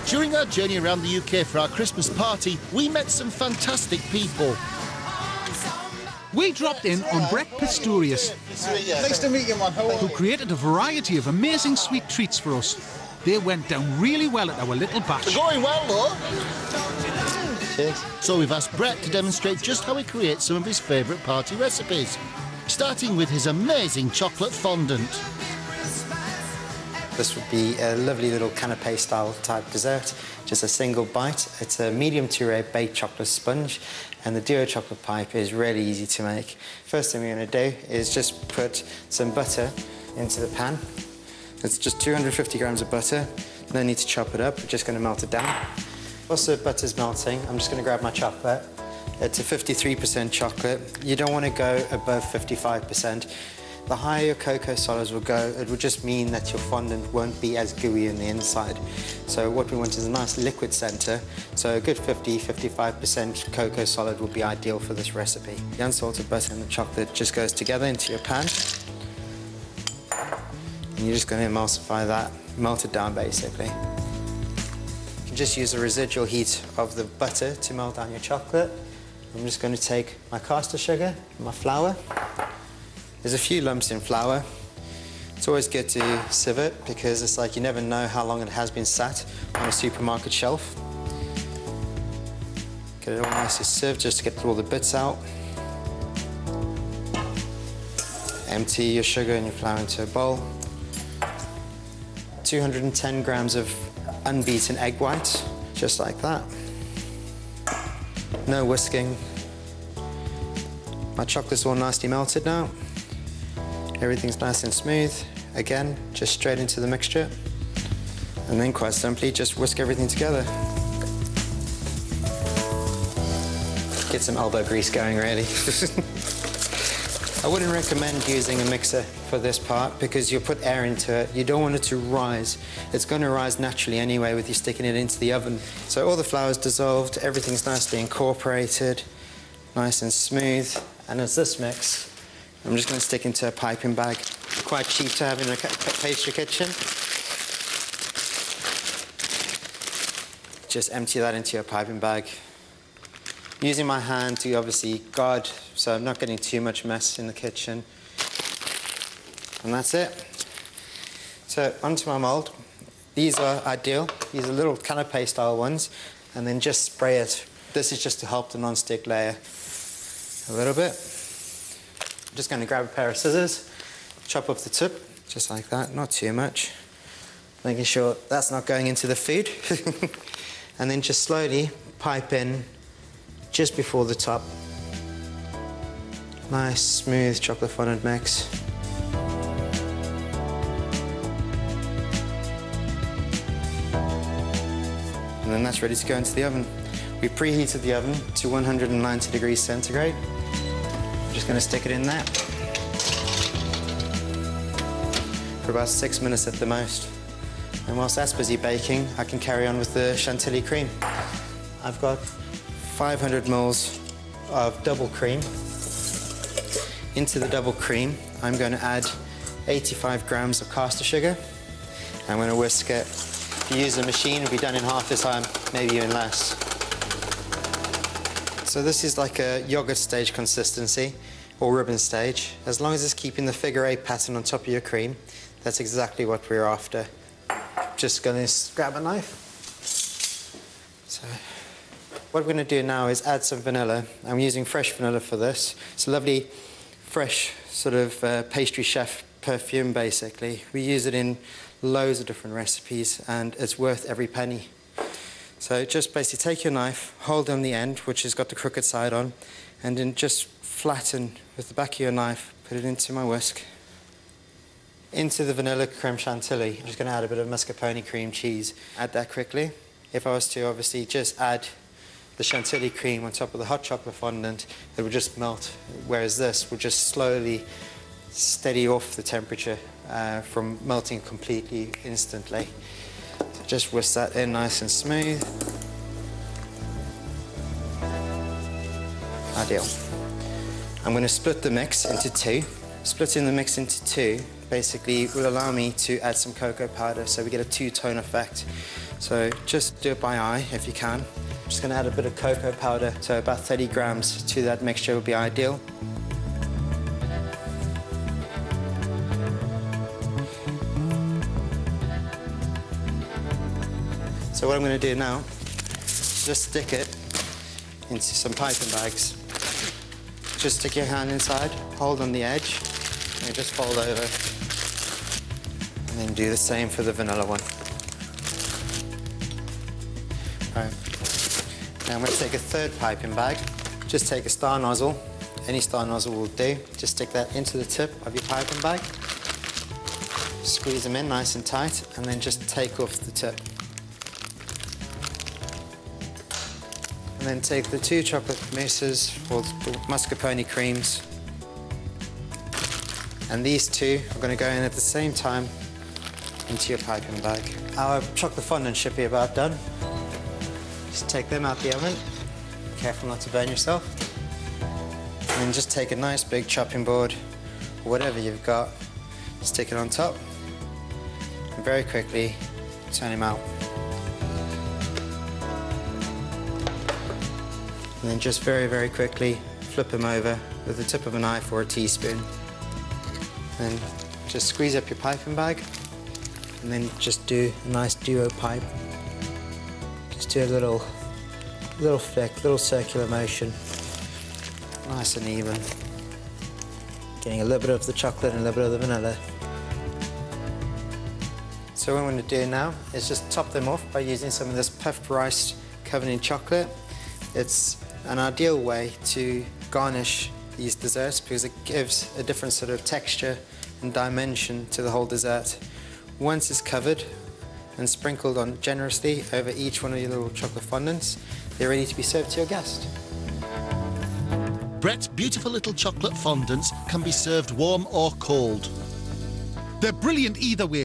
During our journey around the UK for our Christmas party, we met some fantastic people. We dropped in on Brett Pistorius, Nice to meet you, man. How are who you? created a variety of amazing sweet treats for us. They went down really well at our little batch. Going well, though. Cheers. So we've asked Brett to demonstrate just how he creates some of his favourite party recipes, starting with his amazing chocolate fondant. This would be a lovely little canape style type dessert, just a single bite. It's a medium to rare baked chocolate sponge, and the duo chocolate pipe is really easy to make. First thing we're going to do is just put some butter into the pan. It's just 250 grams of butter. No need to chop it up, we're just going to melt it down. Whilst the butter's melting, I'm just going to grab my chocolate. It's a 53% chocolate. You don't want to go above 55%. The higher your cocoa solids will go, it will just mean that your fondant won't be as gooey on the inside. So what we want is a nice liquid center. So a good 50–55% cocoa solid will be ideal for this recipe. The unsalted butter and the chocolate just goes together into your pan. And you're just going to emulsify that, melt it down basically. You can just use the residual heat of the butter to melt down your chocolate. I'm just going to take my caster sugar and my flour. There's a few lumps in flour. It's always good to sieve it because it's like you never know how long it has been sat on a supermarket shelf. Get it all nicely sieved just to get all the bits out. Empty your sugar and your flour into a bowl. 210 grams of unbeaten egg whites, just like that. No whisking. My chocolate's all nicely melted now. Everything's nice and smooth. Again, just straight into the mixture. And then quite simply, just whisk everything together. Get some elbow grease going, really. I wouldn't recommend using a mixer for this part because you'll put air into it. You don't want it to rise. It's going to rise naturally anyway with you sticking it into the oven. So all the flour's dissolved, everything's nicely incorporated, nice and smooth. And as this mix, I'm just going to stick into a piping bag. Quite cheap to have in a pastry kitchen. Just empty that into your piping bag. Using my hand to obviously guard, so I'm not getting too much mess in the kitchen. And that's it. So onto my mould. These are ideal. These are little canape style ones. And then just spray it. This is just to help the non-stick layer a little bit. I'm just going to grab a pair of scissors, chop off the tip, just like that, not too much. Making sure that's not going into the food. And then just slowly pipe in just before the top. Nice, smooth chocolate fondant mix. And then that's ready to go into the oven. We preheated the oven to 190 degrees centigrade. I'm just going to stick it in there for about 6 minutes at the most. And whilst that's busy baking, I can carry on with the chantilly cream. I've got 500 ml of double cream. Into the double cream, I'm going to add 85 grams of caster sugar. I'm going to whisk it. If you use a machine, it'll be done in half the time, maybe even less. So this is like a yogurt stage consistency, or ribbon stage. As long as it's keeping the figure 8 pattern on top of your cream, that's exactly what we're after. Just going to grab a knife. So what we're going to do now is add some vanilla. I'm using fresh vanilla for this. It's a lovely, fresh sort of pastry chef perfume, basically. We use it in loads of different recipes, and it's worth every penny. So just basically take your knife, hold on the end, which has got the crooked side on, and then just flatten with the back of your knife, put it into my whisk. Into the vanilla creme chantilly, I'm just going to add a bit of mascarpone cream cheese. Add that quickly. If I was to obviously just add the chantilly cream on top of the hot chocolate fondant, it would just melt, whereas this would just slowly steady off the temperature from melting completely instantly. So just whisk that in nice and smooth. Ideal. I'm going to split the mix into two. Splitting the mix into two basically will allow me to add some cocoa powder so we get a two-tone effect. So just do it by eye if you can. I'm just going to add a bit of cocoa powder, so about 30 grams to that mixture would be ideal. So what I'm going to do now is just stick it into some piping bags. Just stick your hand inside, hold on the edge, and just fold over. And then do the same for the vanilla one. Right. Now I'm going to take a third piping bag. Just take a star nozzle. Any star nozzle will do. Just stick that into the tip of your piping bag. Squeeze them in nice and tight, and then just take off the tip. And then take the 2 chocolate mousses or mascarpone creams, and these 2 are going to go in at the same time into your piping bag. Our chocolate fondant should be about done. Just take them out the oven. Careful not to burn yourself. And then just take a nice big chopping board, or whatever you've got, stick it on top, and very quickly turn them out. And then just very, very quickly flip them over with the tip of a knife or a teaspoon. And just squeeze up your piping bag, and then just do a nice duo pipe. Just do a little flick, little circular motion, nice and even. Getting a little bit of the chocolate and a little bit of the vanilla. So what I'm going to do now is just top them off by using some of this puffed rice covered in chocolate. It's an ideal way to garnish these desserts because it gives a different sort of texture and dimension to the whole dessert. Once it's covered and sprinkled on generously over each one of your little chocolate fondants, they're ready to be served to your guest. Brett's beautiful little chocolate fondants can be served warm or cold. They're brilliant either way.